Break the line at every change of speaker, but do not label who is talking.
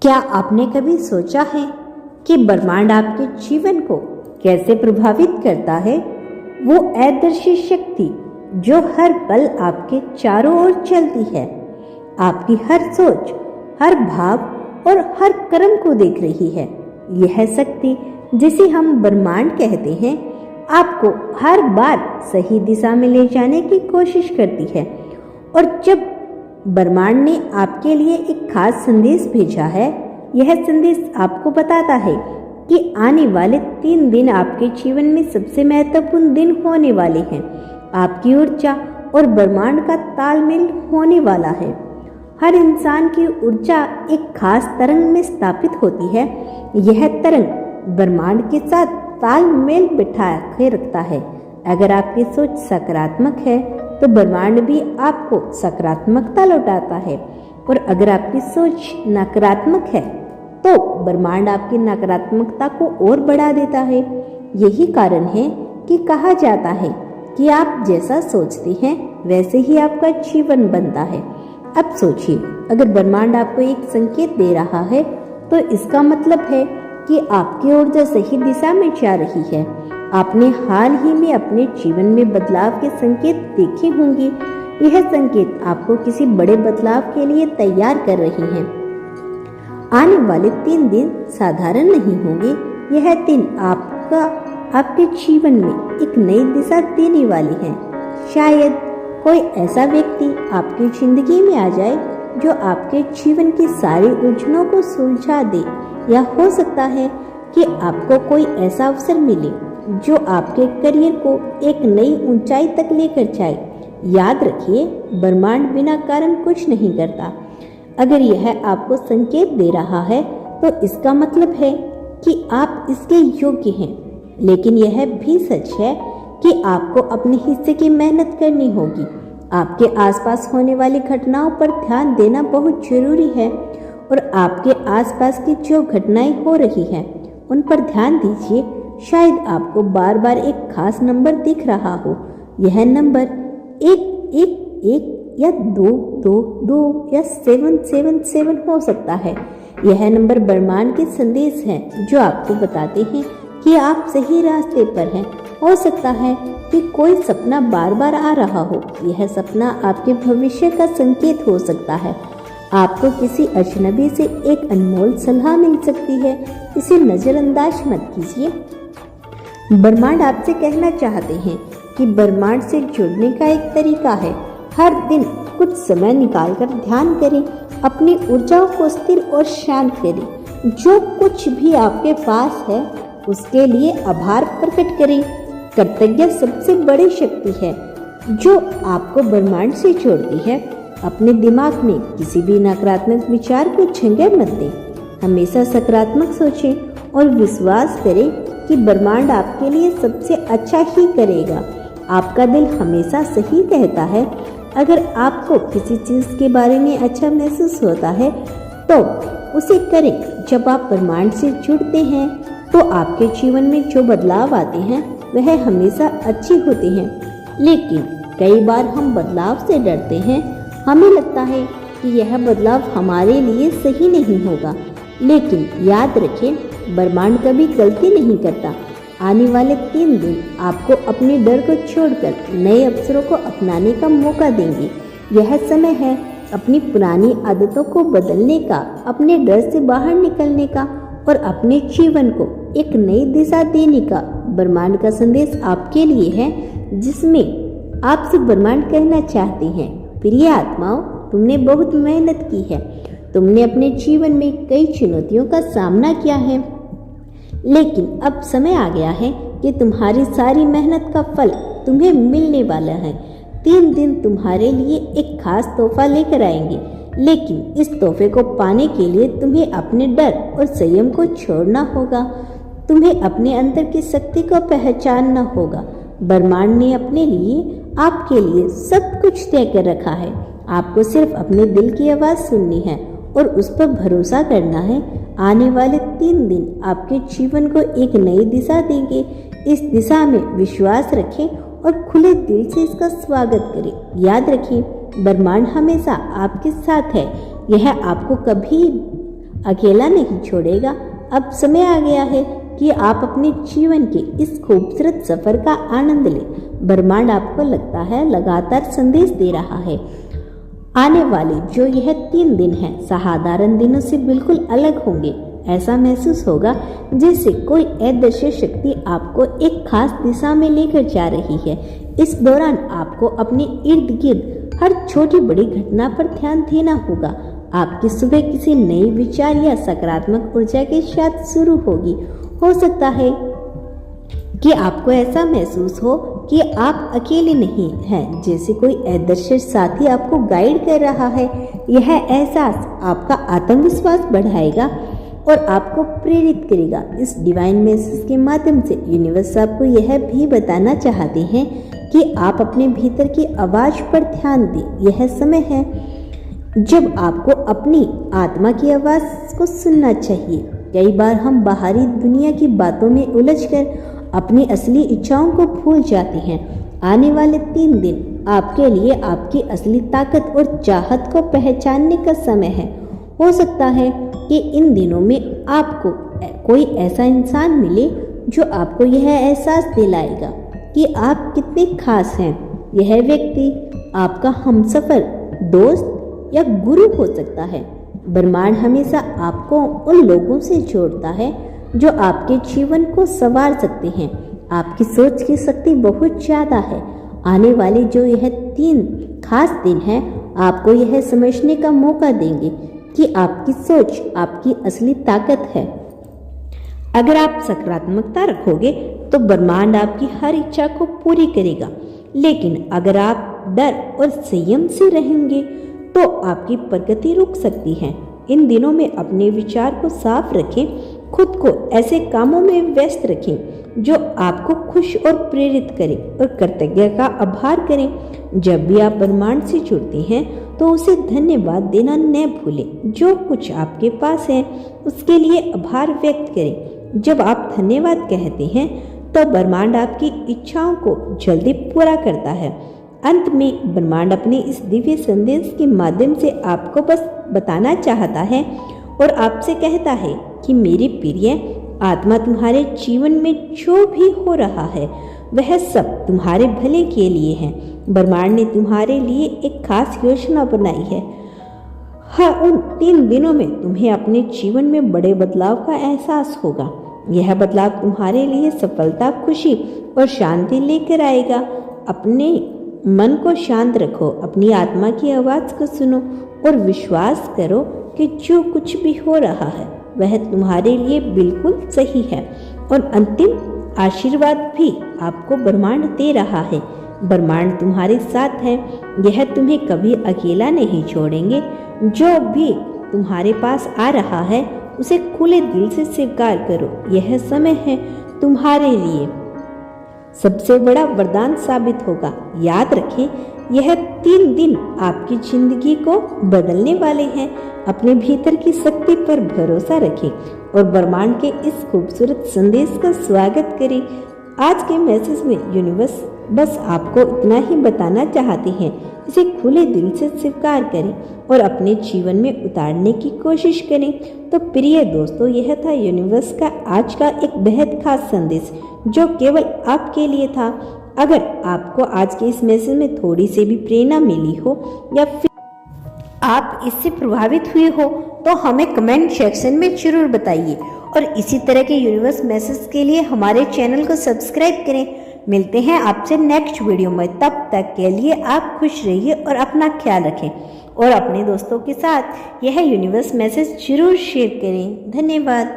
क्या आपने कभी सोचा है कि ब्रह्मांड आपके जीवन को कैसे प्रभावित करता है? वो अदृश्य शक्ति जो हर पल आपके चारों ओर चलती है, आपकी हर सोच, हर भाव और हर कर्म को देख रही है। यह शक्ति जिसे हम ब्रह्मांड कहते हैं, आपको हर बार सही दिशा में ले जाने की कोशिश करती है। और जब ब्रह्मांड ने आपके लिए एक खास संदेश भेजा है, यह संदेश आपको बताता है कि आने वाले 3 दिन आपके जीवन में सबसे महत्वपूर्ण दिन होने वाले हैं। आपकी ऊर्जा और ब्रह्मांड का तालमेल होने वाला है। हर इंसान की ऊर्जा एक खास तरंग में स्थापित होती है। यह तरंग ब्रह्मांड के साथ तालमेल बिठा के रखता है। अगर आपकी सोच सकारात्मक है तो ब्रह्मांड भी आपको सकारात्मकता लौटाता है, और अगर आपकी सोच नकारात्मक है तो ब्रह्मांड आपकी नकारात्मकता को और बढ़ा देता है। यही कारण है कि कहा जाता है कि आप जैसा सोचते हैं वैसे ही आपका जीवन बनता है। अब सोचिए, अगर ब्रह्मांड आपको एक संकेत दे रहा है तो इसका मतलब है कि आपकी ऊर्जा सही दिशा में जा रही है। आपने हाल ही में अपने जीवन में बदलाव के संकेत देखे होंगे। यह संकेत आपको किसी बड़े बदलाव के लिए तैयार कर रहे हैं। आने वाले 3 दिन साधारण नहीं होंगे। यह दिन आपके जीवन में एक नई दिशा देने वाली है। शायद कोई ऐसा व्यक्ति आपकी जिंदगी में आ जाए जो आपके जीवन की सारी उलझनों को सुलझा दे, या हो सकता है कि आपको कोई ऐसा अवसर मिले जो आपके करियर को एक नई ऊंचाई तक लेकर जाए। याद रखिए, ब्रह्मांड बिना कारण कुछ नहीं करता। अगर यह आपको संकेत दे रहा है तो इसका मतलब है कि आप इसके योग्य हैं। लेकिन यह भी सच है कि आपको अपने हिस्से की मेहनत करनी होगी। आपके आसपास होने वाली घटनाओं पर ध्यान देना बहुत जरूरी है, और आपके आसपास की जो घटनाएं हो रही हैं उन पर ध्यान दीजिए। शायद आपको बार बार एक खास नंबर दिख रहा हो। यह नंबर 111 या 222 या 777 हो सकता है। यह नंबर ब्रह्मांड के संदेश हैं जो आपको बताते हैं कि आप सही रास्ते पर हैं। हो सकता है कि कोई सपना बार बार आ रहा हो। यह सपना आपके भविष्य का संकेत हो सकता है। आपको किसी अजनबी से एक अनमोल सलाह मिल सकती है। इसे नजरअंदाज मत कीजिए। ब्रह्मांड आपसे कहना चाहते हैं कि ब्रह्मांड से जुड़ने का एक तरीका है। हर दिन कुछ समय निकालकर ध्यान करें, अपनी ऊर्जाओं को स्थिर और शांत करें। जो कुछ भी आपके पास है उसके लिए आभार प्रकट करें। कृतज्ञता सबसे बड़ी शक्ति है जो आपको ब्रह्मांड से जोड़ती है। अपने दिमाग में किसी भी नकारात्मक विचार को जगह मत दें। हमेशा सकारात्मक सोचें और विश्वास करें कि ब्रह्मांड आपके लिए सबसे अच्छा ही करेगा। आपका दिल हमेशा सही कहता है। अगर आपको किसी चीज़ के बारे में अच्छा महसूस होता है तो उसे करें। जब आप ब्रह्मांड से जुड़ते हैं तो आपके जीवन में जो बदलाव आते हैं वह हमेशा अच्छे होते हैं। लेकिन कई बार हम बदलाव से डरते हैं। हमें लगता है कि यह बदलाव हमारे लिए सही नहीं होगा। लेकिन याद रखें, ब्रह्मांड कभी गलती नहीं करता। आने वाले 3 दिन आपको अपने डर को छोड़कर नए अवसरों को अपनाने का मौका देंगे। यह समय है अपनी पुरानी आदतों को बदलने का, अपने डर से बाहर निकलने का और अपने जीवन को एक नई दिशा देने का। ब्रह्मांड का संदेश आपके लिए है, जिसमें आपसे ब्रह्मांड कहना चाहते हैं, प्रिय आत्माओं, तुमने बहुत मेहनत की है। तुमने अपने जीवन में कई चुनौतियों का सामना किया है, लेकिन अब समय आ गया है कि तुम्हारी सारी मेहनत का फल तुम्हें मिलने वाला है। 3 दिन तुम्हारे लिए एक खास तोहफा लेकर आएंगे, लेकिन इस तोहफे को पाने के लिए तुम्हें अपने डर और संयम को छोड़ना होगा। तुम्हें अपने अंदर की शक्ति को पहचानना होगा। ब्रह्मांड ने अपने लिए, आपके लिए सब कुछ तय कर रखा है। आपको सिर्फ अपने दिल की आवाज़ सुननी है और उस पर भरोसा करना है। आने वाले 3 दिन आपके जीवन को एक नई दिशा देंगे। इस दिशा में विश्वास रखें और खुले दिल से इसका स्वागत करें। याद रखें, ब्रह्मांड हमेशा आपके साथ है। यह आपको कभी अकेला नहीं छोड़ेगा। अब समय आ गया है कि आप अपने जीवन के इस खूबसूरत सफर का आनंद लें। ब्रह्मांड आपको लगता है लगातार संदेश दे रहा है। आने वाले जो यह 3 दिन हैं साधारण दिनों से बिल्कुल अलग होंगे। ऐसा महसूस होगा जैसे कोई अदृश्य शक्ति आपको एक खास दिशा में लेकर जा रही है। इस दौरान आपको अपने इर्द गिर्द हर छोटी बड़ी घटना पर ध्यान देना होगा। आपकी सुबह किसी नए विचार या सकारात्मक ऊर्जा के साथ शुरू होगी। हो सकता है कि आपको ऐसा महसूस हो कि आप अकेले नहीं हैं, जैसे कोई अदृश्य साथी आपको गाइड कर रहा है। यह एहसास आपका आत्मविश्वास बढ़ाएगा और आपको प्रेरित करेगा। इस डिवाइन मैसेज के माध्यम से यूनिवर्स आपको यह भी बताना चाहते हैं कि आप अपने भीतर की आवाज पर ध्यान दें। यह समय है जब आपको अपनी आत्मा की आवाज को सुनना चाहिए। कई बार हम बाहरी दुनिया की बातों में उलझकर अपनी असली इच्छाओं को भूल जाते हैं। आने वाले 3 दिन आपके लिए आपकी असली ताकत और चाहत को पहचानने का समय है। हो सकता है कि इन दिनों में आपको कोई ऐसा इंसान मिले जो आपको यह एहसास दिलाएगा कि आप कितने खास हैं। यह व्यक्ति आपका हमसफर, दोस्त या गुरु हो सकता है। ब्रह्मांड हमेशा आपको उन लोगों से जोड़ता है जो आपके जीवन को संवार सकते हैं। आपकी सोच की शक्ति बहुत ज़्यादा है। आने वाले जो यह 3 खास दिन हैं आपको यह समझने का मौका देंगे कि आपकी सोच आपकी असली ताकत है। अगर आप सकारात्मकता रखोगे तो ब्रह्मांड आपकी हर इच्छा को पूरी करेगा। लेकिन अगर आप डर और संयम से रहेंगे तो आपकी प्रगति रुक सकती है। इन दिनों में अपने विचार को साफ रखें, खुद को ऐसे कामों में व्यस्त रखें जो आपको खुश और प्रेरित करें और कृतज्ञता का आभार करें। जब भी आप ब्रह्मांड से जुड़ते हैं तो उसे धन्यवाद देना न भूलें। जो कुछ आपके पास है उसके लिए आभार व्यक्त करें। जब आप धन्यवाद कहते हैं तो ब्रह्मांड आपकी इच्छाओं को जल्दी पूरा करता है। अंत में ब्रह्मांड अपने इस दिव्य संदेश के माध्यम से आपको बस बताना चाहता है और आपसे कहता है कि मेरी प्रिय आत्मा, तुम्हारे जीवन में जो भी हो रहा है वह सब तुम्हारे भले के लिए है। ब्रह्मांड ने तुम्हारे लिए एक खास योजना बनाई है। हाँ, उन 3 दिनों में तुम्हें अपने जीवन में बड़े बदलाव का एहसास होगा। यह बदलाव तुम्हारे लिए सफलता, खुशी और शांति लेकर आएगा। अपने मन को शांत रखो, अपनी आत्मा की आवाज को सुनो और विश्वास करो कि जो कुछ भी हो रहा है वह तुम्हारे लिए बिल्कुल सही है। और अंतिम आशीर्वाद भी आपको ब्रह्मांड दे रहा है। ब्रह्मांड तुम्हारे साथ है। यह तुम्हें कभी अकेला नहीं छोड़ेंगे। जो भी तुम्हारे पास आ रहा है उसे खुले दिल से स्वीकार करो। यह समय है तुम्हारे लिए सबसे बड़ा वरदान साबित होगा। याद रखें, यह 3 दिन आपकी जिंदगी को बदलने वाले हैं। अपने भीतर की शक्ति पर भरोसा रखें और ब्रह्मांड के इस खूबसूरत संदेश का स्वागत करें। आज के मैसेज में यूनिवर्स बस आपको इतना ही बताना चाहते हैं। इसे खुले दिल से स्वीकार करें और अपने जीवन में उतारने की कोशिश करें। तो प्रिय दोस्तों, यह था यूनिवर्स का आज का एक बेहद खास संदेश जो केवल आपके लिए था। अगर आपको आज के इस मैसेज में थोड़ी सी भी प्रेरणा मिली हो या फिर आप इससे प्रभावित हुए हो तो हमें कमेंट सेक्शन में जरूर बताइए और इसी तरह के यूनिवर्स मैसेज के लिए हमारे चैनल को सब्सक्राइब करें। मिलते हैं आपसे नेक्स्ट वीडियो में। तब तक के लिए आप खुश रहिए और अपना ख्याल रखें और अपने दोस्तों के साथ यह यूनिवर्स मैसेज जरूर शेयर करें। धन्यवाद।